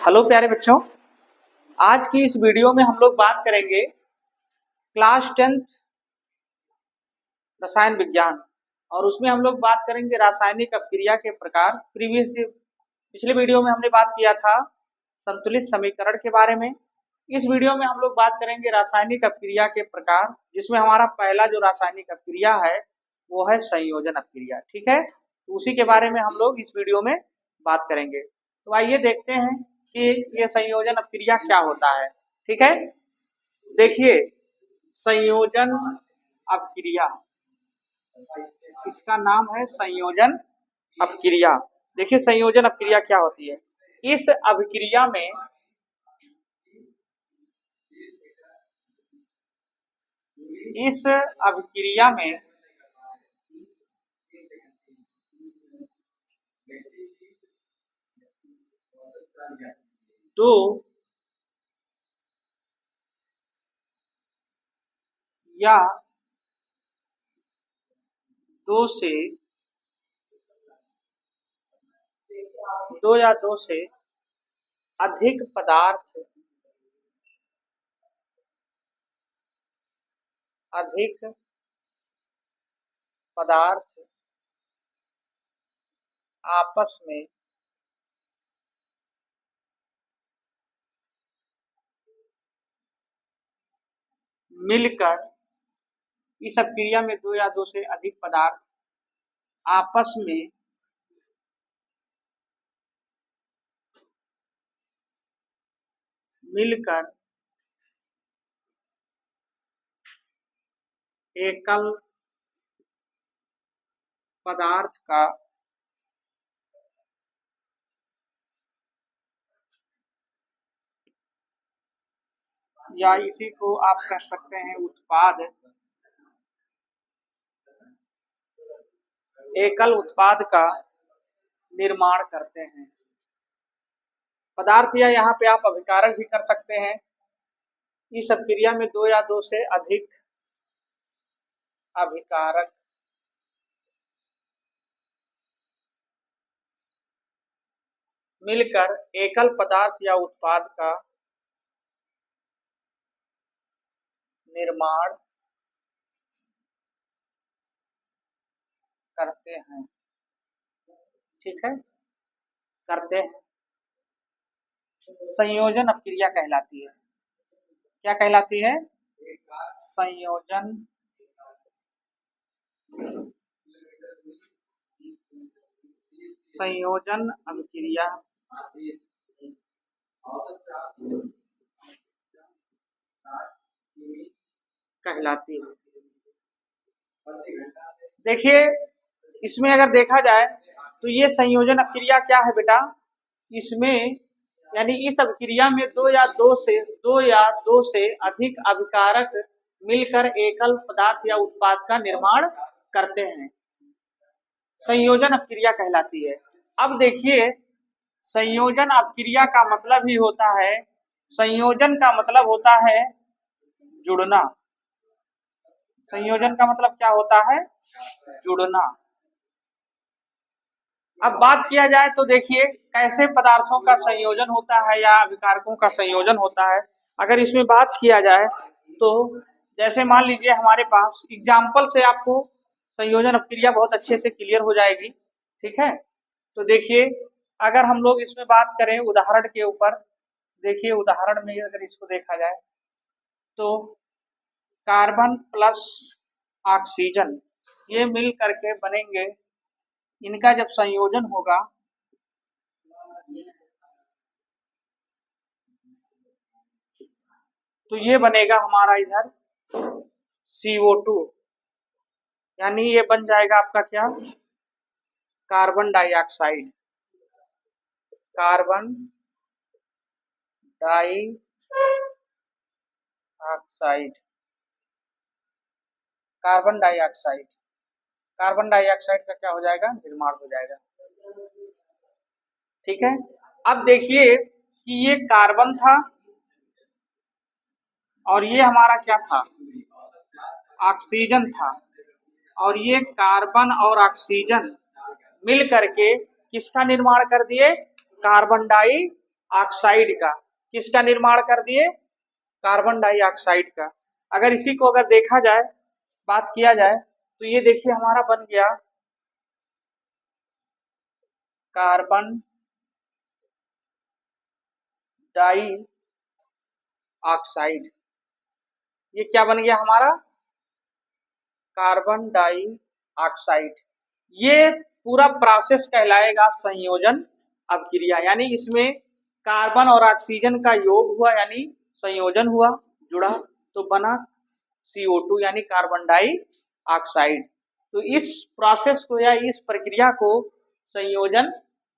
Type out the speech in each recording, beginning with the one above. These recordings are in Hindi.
हेलो प्यारे बच्चों, आज की इस वीडियो में हम लोग बात करेंगे क्लास 10th रसायन विज्ञान। और उसमें हम लोग बात करेंगे रासायनिक अपक्रिया के प्रकार। पिछले वीडियो में हमने बात किया था संतुलित समीकरण के बारे में। इस वीडियो में हम लोग बात करेंगे रासायनिक अपक्रिया के प्रकार, जिसमें हमारा पहला जो रासायनिक अपक्रिया है वो है संयोजन अपक्रिया। ठीक है, तो उसी के बारे में हम लोग इस वीडियो में बात करेंगे। तो आइए देखते हैं कि ये संयोजन अपक्रिया क्या होता है। ठीक है, देखिए संयोजन अपक्रिया, इसका नाम है संयोजन अपक्रिया। देखिए संयोजन अपक्रिया क्या होती है। इस अभिक्रिया में दो या दो से अधिक पदार्थ आपस में मिलकर, इस अपक्रिया में दो या दो से अधिक पदार्थ आपस में मिलकर एकल पदार्थ का या इसी को आप कह सकते हैं उत्पाद, एकल उत्पाद का निर्माण करते हैं। पदार्थ या यहाँ पे आप अभिकारक भी कर सकते हैं। इस अपक्रिया में दो या दो से अधिक अभिकारक मिलकर एकल पदार्थ या उत्पाद का निर्माण करते हैं। ठीक है, करते हैं। संयोजन अपक्रिया कहलाती है। क्या कहलाती है? संयोजन अपक्रिया कहलाती है। देखिए इसमें अगर देखा जाए तो ये संयोजन अपक्रिया क्या है बेटा, इसमें यानी इस अपक्रिया में दो या दो से अधिक अभिकारक मिलकर एकल पदार्थ या उत्पाद का निर्माण करते हैं। संयोजन अपक्रिया कहलाती है। अब देखिए संयोजन अपक्रिया का मतलब ही होता है, संयोजन का मतलब होता है जुड़ना। संयोजन का मतलब क्या होता है? जुड़ना। अब बात किया जाए तो देखिए कैसे पदार्थों का संयोजन होता है या अभिकारकों का संयोजन होता है। अगर इसमें बात किया जाए तो जैसे मान लीजिए हमारे पास एग्जाम्पल से आपको संयोजन अपक्रिया बहुत अच्छे से क्लियर हो जाएगी। ठीक है, तो देखिए अगर हम लोग इसमें बात करें उदाहरण के ऊपर, देखिए उदाहरण में अगर इसको देखा जाए तो कार्बन प्लस ऑक्सीजन ये मिल करके बनेंगे, इनका जब संयोजन होगा तो ये बनेगा हमारा इधर CO2, यानी ये बन जाएगा आपका क्या? Carbon dioxide. Carbon dioxide carbon dioxide carbon dioxide का क्या हो जाएगा? निर्माण हो जाएगा। ठीक है, अब देखिए कि ये कार्बन था और ये हमारा क्या था? ऑक्सीजन था, और ये कार्बन और ऑक्सीजन मिल करके किसका निर्माण कर दिए? कार्बन डाइऑक्साइड ऑक्साइड का, किसका निर्माण कर दिए, कार्बन डाइऑक्साइड का। अगर इसी को अगर देखा जाए, बात किया जाए, तो ये देखिए हमारा बन गया कार्बन डाइऑक्साइड। ये क्या बन गया हमारा, कार्बन डाइऑक्साइड। ये पूरा प्रोसेस कहलाएगा संयोजन अभिक्रिया, यानी इसमें कार्बन और ऑक्सीजन का योग हुआ, यानी संयोजन हुआ, जुड़ा, तो बना CO2 यानी कार्बन डाइऑक्साइड। तो इस प्रोसेस को या इस प्रक्रिया को संयोजन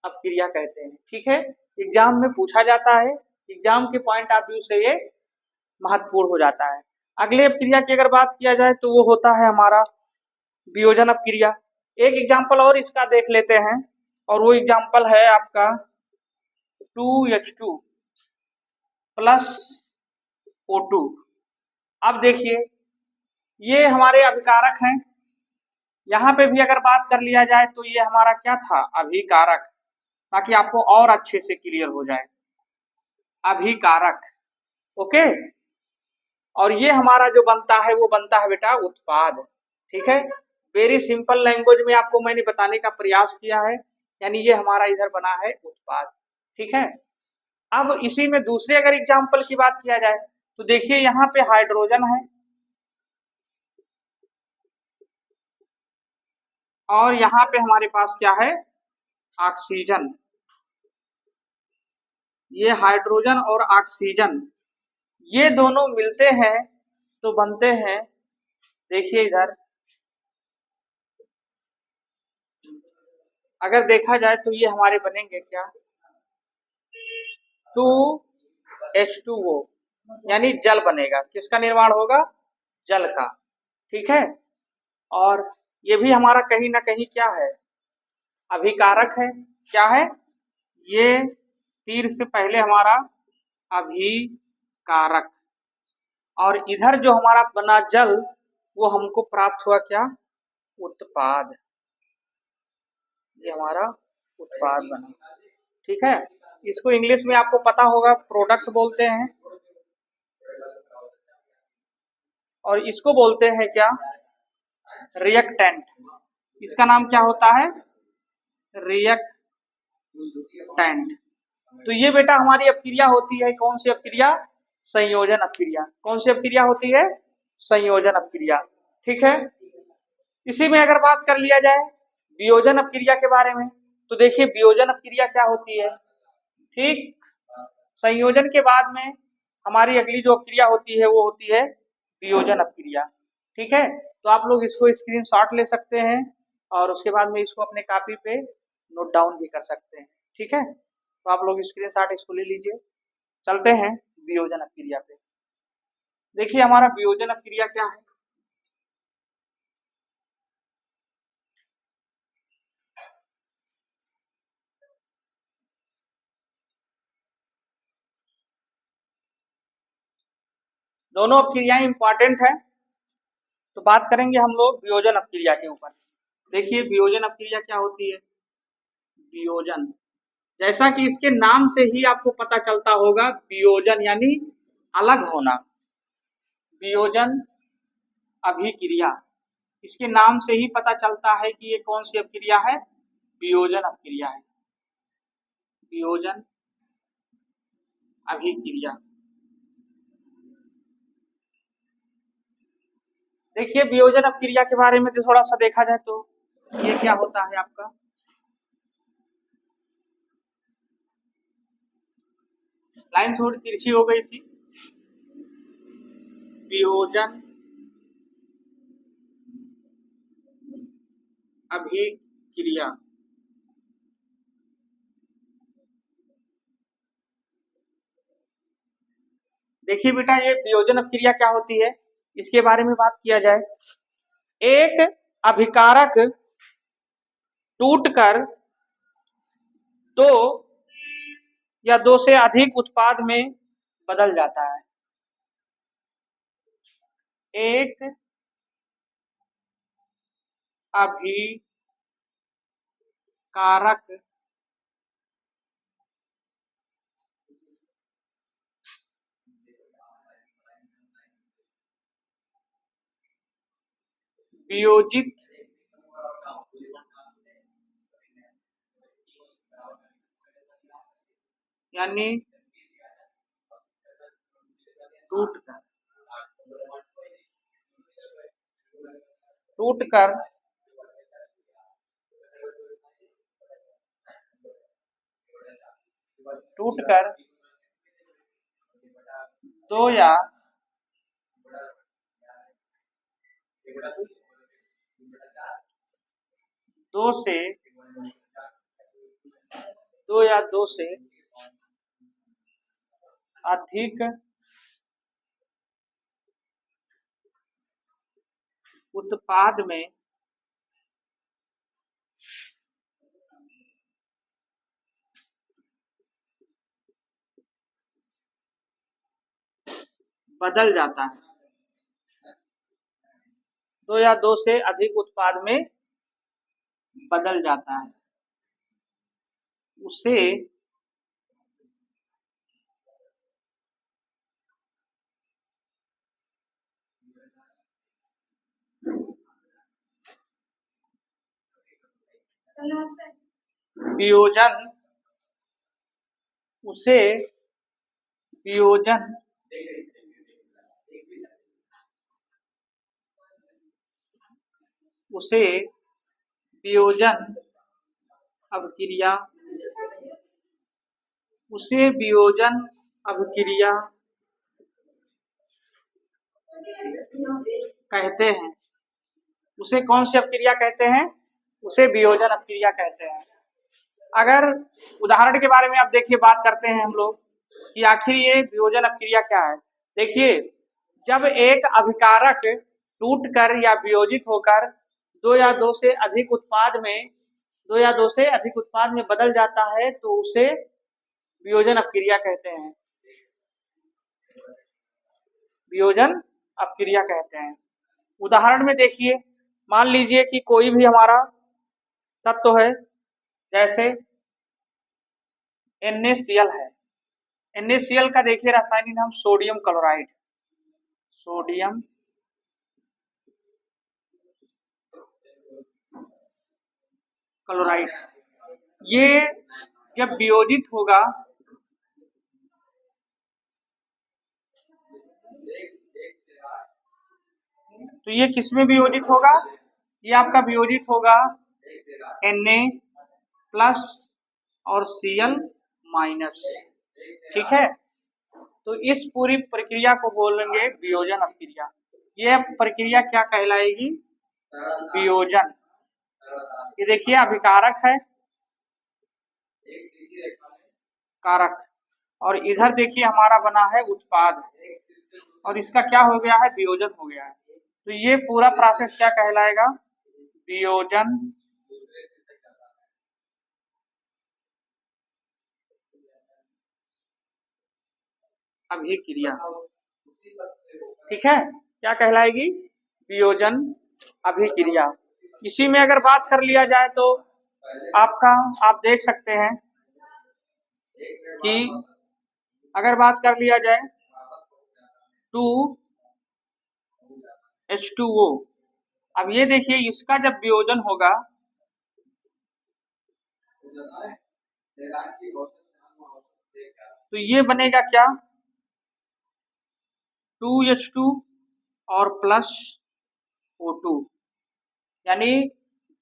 अभिक्रिया कहते हैं। ठीक है, एग्जाम में पूछा जाता है, एग्जाम के पॉइंट ऑफ व्यू से ये महत्वपूर्ण हो जाता है। अगले अभिक्रिया की अगर बात किया जाए तो वो होता है हमारा वियोजन अभिक्रिया। एक एग्जाम्पल और इसका देख लेते हैं, और वो एग्जाम्पल है आपका 2H2 प्लस O2। अब देखिए ये हमारे अभिकारक हैं। यहाँ पे भी अगर बात कर लिया जाए तो ये हमारा क्या था, अभिकारक, ताकि आपको और अच्छे से क्लियर हो जाए, अभिकारक। ओके, और ये हमारा जो बनता है वो बनता है बेटा उत्पाद। ठीक है, वेरी सिंपल लैंग्वेज में आपको मैंने बताने का प्रयास किया है, यानी ये हमारा इधर बना है उत्पाद। ठीक है, अब इसी में दूसरे अगर एग्जाम्पल की बात किया जाए तो देखिए यहाँ पे हाइड्रोजन है और यहाँ पे हमारे पास क्या है, ऑक्सीजन। ये हाइड्रोजन और ऑक्सीजन ये दोनों मिलते हैं तो बनते हैं, देखिए इधर अगर देखा जाए तो ये हमारे बनेंगे क्या, 2H2O, यानी जल बनेगा। किसका निर्माण होगा, जल का। ठीक है, और ये भी हमारा कहीं ना कहीं क्या है, अभिकारक है। क्या है ये, तीर से पहले हमारा अभिकारक, और इधर जो हमारा बना जल वो हमको प्राप्त हुआ क्या, उत्पाद। ये हमारा उत्पाद बना। ठीक है, इसको इंग्लिश में आपको पता होगा प्रोडक्ट बोलते हैं, और इसको बोलते हैं क्या, रिएक्टेंट। इसका नाम क्या होता है, रिएक्टेंट। तो ये बेटा हमारी अपक्रिया होती है, कौन सी अपक्रिया, संयोजन अपक्रिया। कौन सी अपक्रिया होती है, संयोजन अपक्रिया। ठीक है, इसी में अगर बात कर लिया जाए वियोजन अपक्रिया के बारे में, तो देखिए वियोजन अपक्रिया क्या होती है। ठीक, संयोजन के बाद में हमारी अगली जो अपक्रिया होती है वो होती है वियोजन अपक्रिया। ठीक है, तो आप लोग इसको स्क्रीनशॉट ले सकते हैं और उसके बाद में इसको अपने कॉपी पे नोट डाउन भी कर सकते हैं। ठीक है, तो आप लोग स्क्रीनशॉट इसको ले लीजिए। चलते हैं वियोजन अपक्रिया पे। देखिए हमारा वियोजन अपक्रिया क्या है, दोनों अपक्रियाएं इंपॉर्टेंट है, तो बात करेंगे हम लोग वियोजन अपक्रिया के ऊपर। देखिए वियोजन अपक्रिया क्या होती है, वियोजन, जैसा कि इसके नाम से ही आपको पता चलता होगा, वियोजन यानी अलग होना, वियोजन अभिक्रिया, इसके नाम से ही पता चलता है कि ये कौन सी अपक्रिया है, वियोजन अपक्रिया है, वियोजन अभिक्रिया। देखिए वियोजन अपक्रिया के बारे में थोड़ा सा देखा जाए तो ये क्या होता है आपका, लाइन थोड़ी तिरछी हो गई थी, वियोजन अभिक्रिया। देखिए बेटा ये वियोजन अपक्रिया क्या होती है, इसके बारे में बात किया जाए, एक अभिकारक टूटकर दो या दो से अधिक उत्पाद में बदल जाता है। एक अभिकारक वियोजित यानी टूटकर दो या दो से अधिक उत्पाद में बदल जाता है। दो या दो से अधिक उत्पाद में बदल जाता है, उसे वियोजन अभिक्रिया कहते हैं। उसे कौन सी अपक्रिया कहते हैं? उसे वियोजन अपक्रिया कहते हैं। अगर उदाहरण के बारे में आप देखिए, बात करते हैं हम लोग कि आखिर ये वियोजन अपक्रिया क्या है। देखिए, जब एक अभिकारक टूटकर या वियोजित होकर दो या दो से अधिक उत्पाद में बदल जाता है तो उसे वियोजन अपक्रिया कहते हैं। वियोजन अपक्रिया कहते हैं। उदाहरण में देखिए, मान लीजिए कि कोई भी हमारा तत्व है, जैसे NaCl है। NaCl का देखिए रासायनिक नाम सोडियम क्लोराइड। ये जब वियोजित होगा तो ये किसमें वियोजित होगा? ये आपका वियोजित होगा Na+ और Cl-। ठीक है, तो इस पूरी प्रक्रिया को बोलेंगे वियोजन अपक्रिया। ये प्रक्रिया क्या कहलाएगी? वियोजन। ये देखिए, अभिकारक है, कारक, और इधर देखिए हमारा बना है उत्पाद, और इसका क्या हो गया है? वियोजन हो गया है। तो ये पूरा प्रोसेस क्या कहलाएगा? वियोजन अभिक्रिया। ठीक है, क्या कहलाएगी? वियोजन अभिक्रिया। इसी में अगर बात कर लिया जाए तो आप देख सकते हैं कि अगर बात कर लिया जाए 2H2O, अब ये देखिए इसका जब वियोजन होगा तो ये बनेगा क्या? 2H2 और प्लस O2, यानी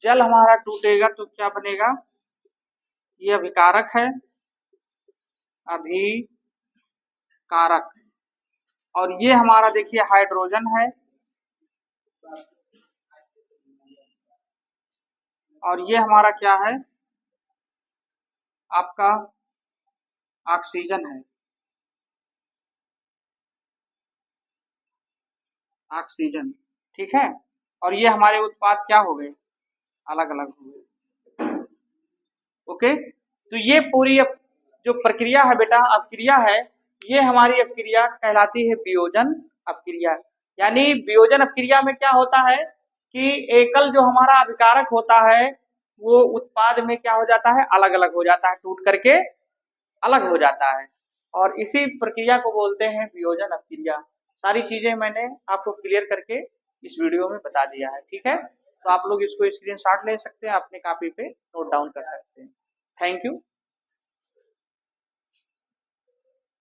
जल हमारा टूटेगा तो क्या बनेगा? ये अभिकारक है, अभिकारक, और ये हमारा देखिए हाइड्रोजन है, और ये हमारा क्या है? आपका ऑक्सीजन है, ऑक्सीजन। ठीक है, और ये हमारे उत्पाद क्या हो गए? अलग अलग हो गए। ओके, तो ये पूरी जो प्रक्रिया है बेटा, अपक्रिया है, ये हमारी अपक्रिया कहलाती है वियोजन अपक्रिया। यानी वियोजन अपक्रिया में क्या होता है कि एकल जो हमारा अभिकारक होता है वो उत्पाद में क्या हो जाता है? अलग अलग हो जाता है, टूट करके अलग हो जाता है, और इसी प्रक्रिया को बोलते हैं वियोजन अपक्रिया। सारी चीजें मैंने आपको क्लियर करके इस वीडियो में बता दिया है। ठीक है, तो आप लोग इसको स्क्रीनशॉट ले सकते हैं, अपने कॉपी पे नोट डाउन कर सकते हैं। Thank you.